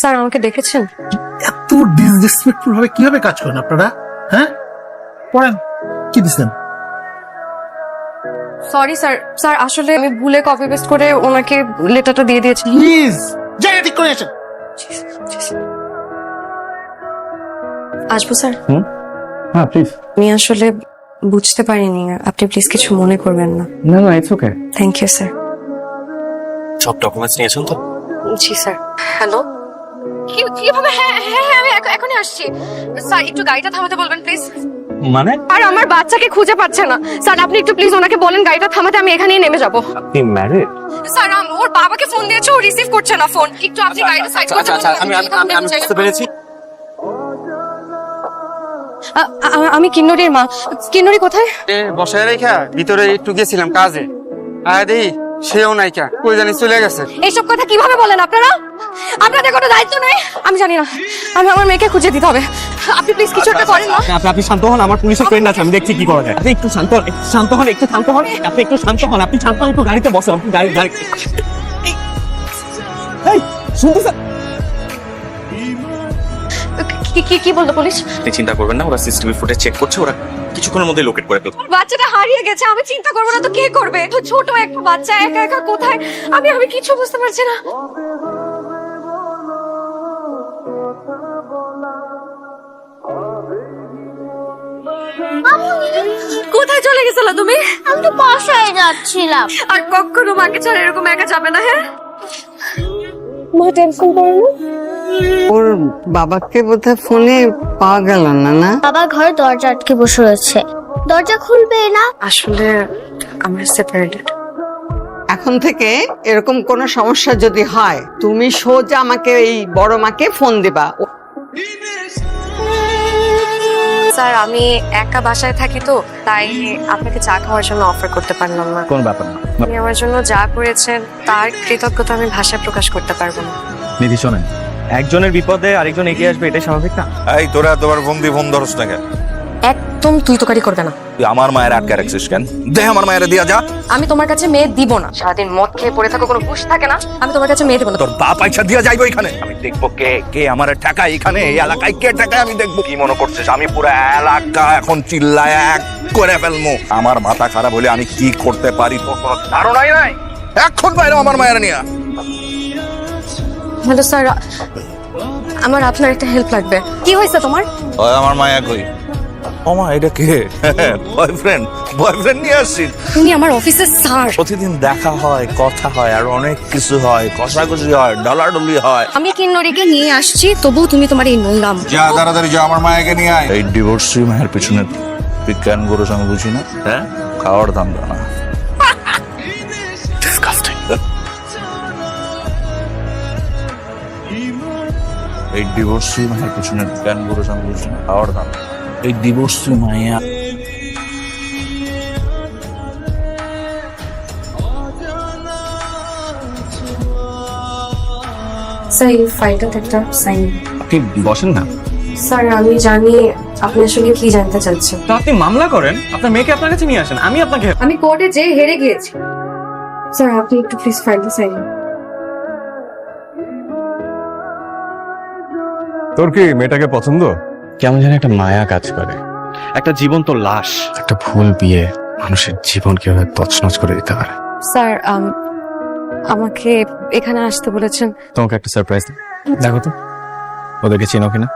Sir আমাকে দেখেছেন? এত ডিসরেসপেক্টফুল ভাবে কিভাবে কাজ করেন আপনারা? হ্যাঁ, পড়েন। কি দিচ্ছেন? সরি স্যার, স্যার আসলে আমি ভুলে কপি পেস্ট করে ওনাকে লেটারটা দিয়ে দিয়েছি। প্লিজ জায়গা ঠিক করে আসেন। আসবো স্যার? হ্যাঁ প্লিজ। আমি আসলে বুঝতে পারিনি, আপনি প্লিজ কিছু মনে করবেন না। না না, it's okay. Thank you sir. সব ডকুমেন্টস নিয়েছেন তো? জি স্যার। হ্যালো, কিভাবে? হ্যাঁ হ্যাঁ হ্যাঁ, আমি এখনই আসছি। স্যার একটু গাড়িটা থামাতে বলবেন প্লিজ। মানে আর আমার বাচ্চাকে খুঁজে পাচ্ছে না স্যার, আপনি একটু প্লিজ ওনাকে বলেন গাড়িটা থামাতে, আমি এখানেই নেমে যাব। আপনি ম্যারিড? স্যার ওর বাবাকে ফোন দিয়েছে, ও রিসিভ করছে না ফোন। একটু আপনি গাড়িটা সাইড করতে আচ্ছা আমি বুঝতে পেরেছি। আমি কিন্নরির মা। কিন্নরি কোথায়? বসায় রেখা ভিতরে একটু গেছিলাম কাজে, আয় দেই সেও নাইকা, কই জানি চলে গেছে। এইসব কথা কিভাবে বলেন আপনারা? আপনাদের কোনো দায়িত্ব নেই? আমি জানি না, আমি আমার মেয়েকে খুঁজে দিতে হবে। আপনি প্লিজ কিছু একটা করেন না। আপনি শান্ত হন, আমার পুলিশের ফ্রেন্ড আছে, আমি দেখছি কি করা যায়। আপনি একটু শান্ত হন, একটু শান্ত হন, একটু শান্ত হন, আপনি একটু শান্ত হন, আপনি শান্ত হন, একটু গাড়িতে বসেন, আপনি গাড়ি এই শুনতেছেন? কি বলতো পুলিশ? আপনি চিন্তা করবেন না, ওরা সিসিটিভি ফুটেজ চেক করছে, ওরা কিছুক্ষণের মধ্যে লোকেট করে ফেলবে। বাচ্চাটা হারিয়ে গেছে, আমি চিন্তা করবো না তো কে করবে? তো ছোট একটা বাচ্চা একা একা কোথায়, আমি কিছু বুঝতে পারছি না। কোথায় চলে গেছিল তুমি? আমি তো বাসায় যাচ্ছিলাম। আর কখনো মাকে ছাড়া এরকম একা যাবে না। হ্যাঁ মা, টেনশন করো না। ওর বাবাকে বোধহয় ফোনে পাওয়া গেল না। না, বাবা ঘরে দরজা আটকে বসে রয়েছে, দরজা খুলবে না। আসলে আমরা সেপারেটেড। এখন থেকে এরকম কোনো সমস্যা যদি হয় তুমি সোজা আমাকে এই বড় মাকে ফোন দিবা। স্যার আমি একা বাসায় থাকি তো, তাই আপনাকে চা খাওয়ার জন্য অফার করতে পারলাম না। কোন ব্যাপার না, আপনি আমার জন্য যা করেছেন তার কৃতজ্ঞতা আমি ভাষায় প্রকাশ করতে পারবো না। নিধি শোনেন, একজনের বিপদে আরেকজন এগিয়ে আসবে, এটাই স্বাভাবিক না? এই তোরা তোমার বন্দি ফোন ধরস না কেন? একদম তুই তোকারি করবে না। তুই আমার মায়ের আটকে রাখছিস কেন? দে আমার মায়ের দিয়া যা। আমি তোমার কাছে মেয়ে দিব না। সারাদিন মদ খেয়ে পড়ে থাকো, কোনো হুঁশ থাকে না। আমি তোমার কাছে মেয়ে দিব না। তোর বাপ পয়সা দিয়া যাইবো এখানে, আমি দেখবো কে কে আমার টাকা এখানে এই এলাকায় কে টাকা আমি দেখবো। কি মনে করছিস আমি পুরো এলাকা এখন চিল্লায় এক করে ফেলবো? আমার মাথা খারাপ হলে আমি কি করতে পারি তোর কোনো ধারণাই নাই। এখন বাইরে আমার মায়ের নিয়া। হ্যালো স্যার, আমার আপনার একটা হেল্প লাগবে। কি হয়েছে তোমার? ওই আমার মায়া কই? ও মা, এটা কে? বয়ফ্রেন্ড নিয়ে আসছিস? উনি আমার অফিসের স্যার। প্রতিদিন দেখা হয়, কথা হয়, আর অনেক কিছু হয়, কষাকষি হয়, ডলাডলি হয়। আমি কিন্নরিকে নিয়ে আসছি, তবু তুমি তোমার এই নোংরাম। যা তাড়াতাড়ি যা আমার মায়াকে নিয়ে আয়। এই ডিভোর্সি মায়ের পিছনে বিজ্ঞান গুরুস আমি বুঝি না। হ্যাঁ, খাওয়ার দাম না। Disgusting. এই ডিভোর্সি মায়ের পিছনে বিজ্ঞান গুরুস আমি বুঝি না। খাওয়ার দাম। এই ডিভোর্সি মায়া স্যার এই ফাইলটাতে একটা সাইন। আপনি বসেন না। স্যার আমি জানি আপনি আসলে কি জানতে চাচ্ছেন। তো আপনি মামলা করেন, আপনার মেয়েকে আপনার কাছে নিয়ে আসেন, আমি আপনাকে। আমি কোর্টে যে হেরে গিয়েছি। স্যার আপনি একটু প্লিজ ফাইলটা সাইন। তোর কি মেয়েটাকে পছন্দ? কেমন যেন একটা মায়া কাজ করে। একটা জীবন্ত লাশ, একটা ভুল বিয়ে মানুষের জীবন কিভাবে তছনছ করে দিতে পারে। স্যার আমাকে এখানে আসতে বলেছেন। তোমাকে একটা সারপ্রাইজ দেখো তো, ওদেরকে চেনো কিনা।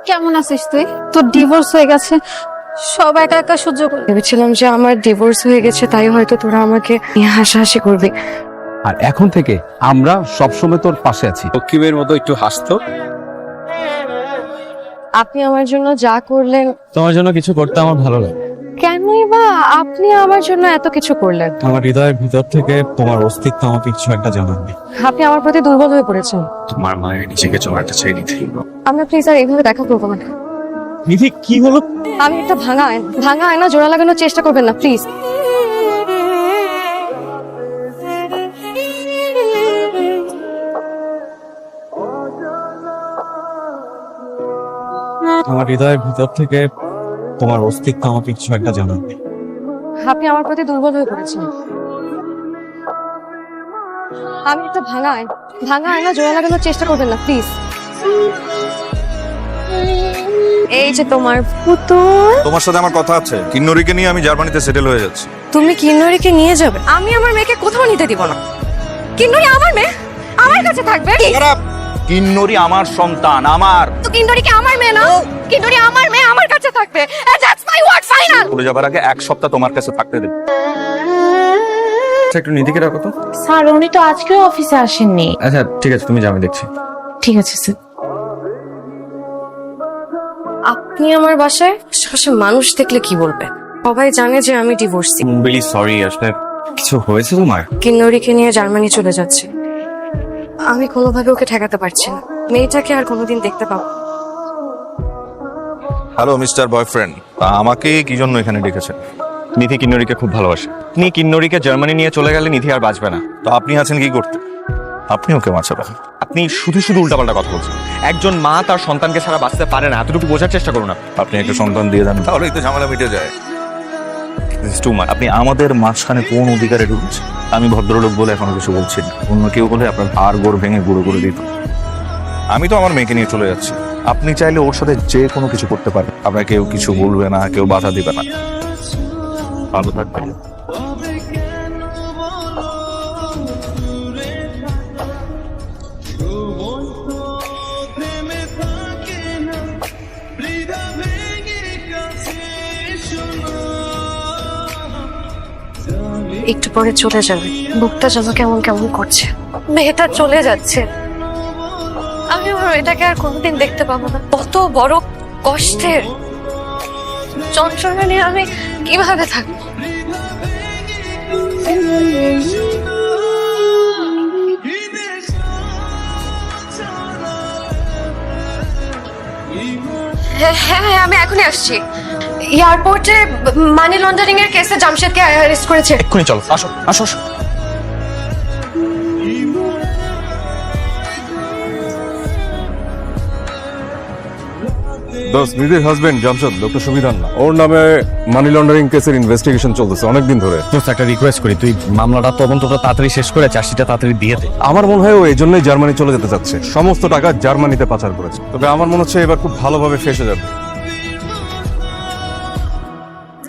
কেমন আছিস তুই? তোর ডিভোর্স হয়ে গেছে, সব একা একা সহ্য করে। ভেবেছিলাম যে আমার ডিভোর্স হয়ে গেছে, তাই হয়তো তোরা আমাকে নিয়ে হাসাহাসি করবি। আর এখন থেকে আমরা সবসময় তোর পাশে আছি। লক্ষ্মীমের মতো একটু হাসতো। আপনি আমার জন্য যা করলেন, তোমার জন্য কিছু করতে আমার ভালো লাগে। কেনই বা আপনি আমার জন্য এত কিছু করলেন? আমার হৃদয়ের ভিতর থেকে তোমার অস্তিত্ব আমাকে কিছু একটা জানাবে। আপনি আমার প্রতি দুর্বল হয়ে পড়েছেন। তোমার মায়ের নিজেকে জমাটা চাই নিতে। আমরা প্লিজ আর এইভাবে দেখা করবো না। নিধি কি হলো? আমি একটা ভাঙা আয়না জোড়া লাগানোর চেষ্টা করবেন না প্লিজ। আমার হৃদয়ের ভিতর থেকে তোমার অস্তিত্ব আমাকে কিছু একটা জানাবে। আপনি আমার প্রতি দুর্বল হয়ে পড়েছেন। আমি একটা ভাঙা আয়না জোড়া লাগানোর চেষ্টা করবেন না প্লিজ। এই যে তোমার পুতুল। তোমার সাথে আমার কথা আছে, কিন্নরিকে নিয়ে আমি জার্মানিতে সেটেল হয়ে যাচ্ছি। তুমি কিন্নরিকে নিয়ে যাবে? আমি আমার মেয়েকে কোথাও নিতে দিব না। কিন্নরি আমার মেয়ে, আমার কাছে থাকবে। কিন্নরি আমার সন্তান, আমার। তো কিন্নরি কি আমার মেয়ে না? কিন্নরি আমার মেয়ে, আমার কাছে থাকবে। That's my word, final. চলে যাবার আগে 1 সপ্তাহ তোমার কাছে থাকতে দেব। একটু নিধিকে রাখো তো। স্যার উনি তো আজকেও অফিসে আসেননি। আচ্ছা ঠিক আছে, তুমি যাবে দেখছি। ঠিক আছে স্যার। আপনি আমার বাসায় আশেপাশে মানুষ দেখলে কি বলবে? সবাই জানে যে আমি ডিভোর্সি। রিয়েলি সরি, আসলে কিছু হয়েছে তোমার? কিন্নরিকে নিয়ে জার্মানি চলে যাচ্ছে। আমি কোনোভাবে ওকে ঠেকাতে পারছি না। মেয়েটাকে আর কোনোদিন দেখতে পাবো। হ্যালো মিস্টার বয়ফ্রেন্ড, আমাকে কি জন্য এখানে ডেকেছেন? নিধি কিন্নরিকে খুব ভালোবাসে। আপনি কিন্নরিকে জার্মানি নিয়ে চলে গেলে নিধি আর বাঁচবে না। তো আপনি আছেন কি করতে? আপনি ওকে বাঁচাবেন। আপনি শুধু শুধু উল্টাপাল্টা কথা বলছেন। একজন মা তার সন্তানকে ছাড়া বাঁচতে পারে না, এতটুকু বোঝার চেষ্টা করুন। আপনি একটা সন্তান দিয়ে দেন, তাহলেই তো ঝামেলা মিটে যায়। আপনি আমাদের মাঝখানে কোন অধিকারে ঢুকছেন? আমি ভদ্রলোক বলে এখনো কিছু বলছি না। অন্য কেউ বলে আপনার হাড় গোড় ভেঙে গুঁড়ো করে দিত। আমি তো আমার মেয়েকে নিয়ে চলে যাচ্ছি। আপনি চাইলে ওর সাথে যে কোনো কিছু করতে পারেন, আপনার কেউ কিছু বলবে না, কেউ বাধা দিবে না। ভালো থাকবেন। একটু পরে চলে যাবে। বুকটা যেন কেমন কেমন করছে। মেয়েটা চলে যাচ্ছে, আমি আমার মেয়েটাকে আর কোনোদিন দেখতে পাবো না। কত বড় কষ্টের যন্ত্রণা নিয়ে আমি কিভাবে থাকবো? হ্যাঁ, আমি এখনই আসছি। এয়ারপোর্টে মানি লন্ডারিং এর কেসে জামশেদকে অ্যারেস্ট করেছে। এক্ষুনি চলো, আসো আসো আসো। নিধির হাজবেন্ড জামশেদ লোকটা সুবিধার না, ওর নামে মানি লন্ডারিং কেসের ইনভেস্টিগেশন চলতেছে অনেকদিন ধরে। একটা রিকোয়েস্ট করি, তুই মামলাটা তদন্তটা তাড়াতাড়ি শেষ করে চার্জশিটটা তাড়াতাড়ি দিয়ে দে। আমার মনে হয় ও এই জন্যই জার্মানি চলে যেতে চাচ্ছে, সমস্ত টাকা জার্মানিতে পাচার করেছে। তবে আমার মনে হচ্ছে এবার খুব ভালোভাবে ফেসে যাবে।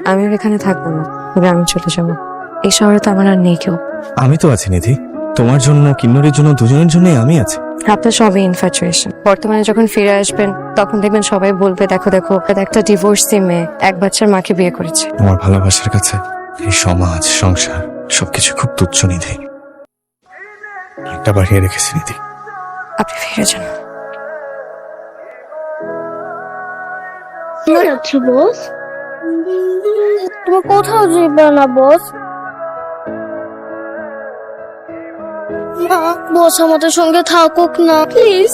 আমি এখানে থাকবো না, তবে আমি চলে যাবো। এই শহরে তো আমার আর নেই কেউ। আমি তো আছি নিধি, তোমার জন্য কিন্নরির জন্য দুজনের জন্যই আমি আছি। আপনার সবই ইনফ্যাচুয়েশন। বর্তমানে যখন ফিরে আসবেন তখন দেখবেন সবাই বলবে, দেখো দেখো একটা ডিভোর্সি মেয়ে এক বাচ্চার মাকে বিয়ে করেছে। তোমার ভালোবাসার কাছে এই সমাজ সংসার সবকিছু খুব তুচ্ছ নিধি। একটা বাড়িয়ে রেখেছি নিধি। আপনি ফিরে যান। বস তুমি কোথাও যাবে না বস? বস আমাদের সঙ্গে থাকুক না প্লিজ।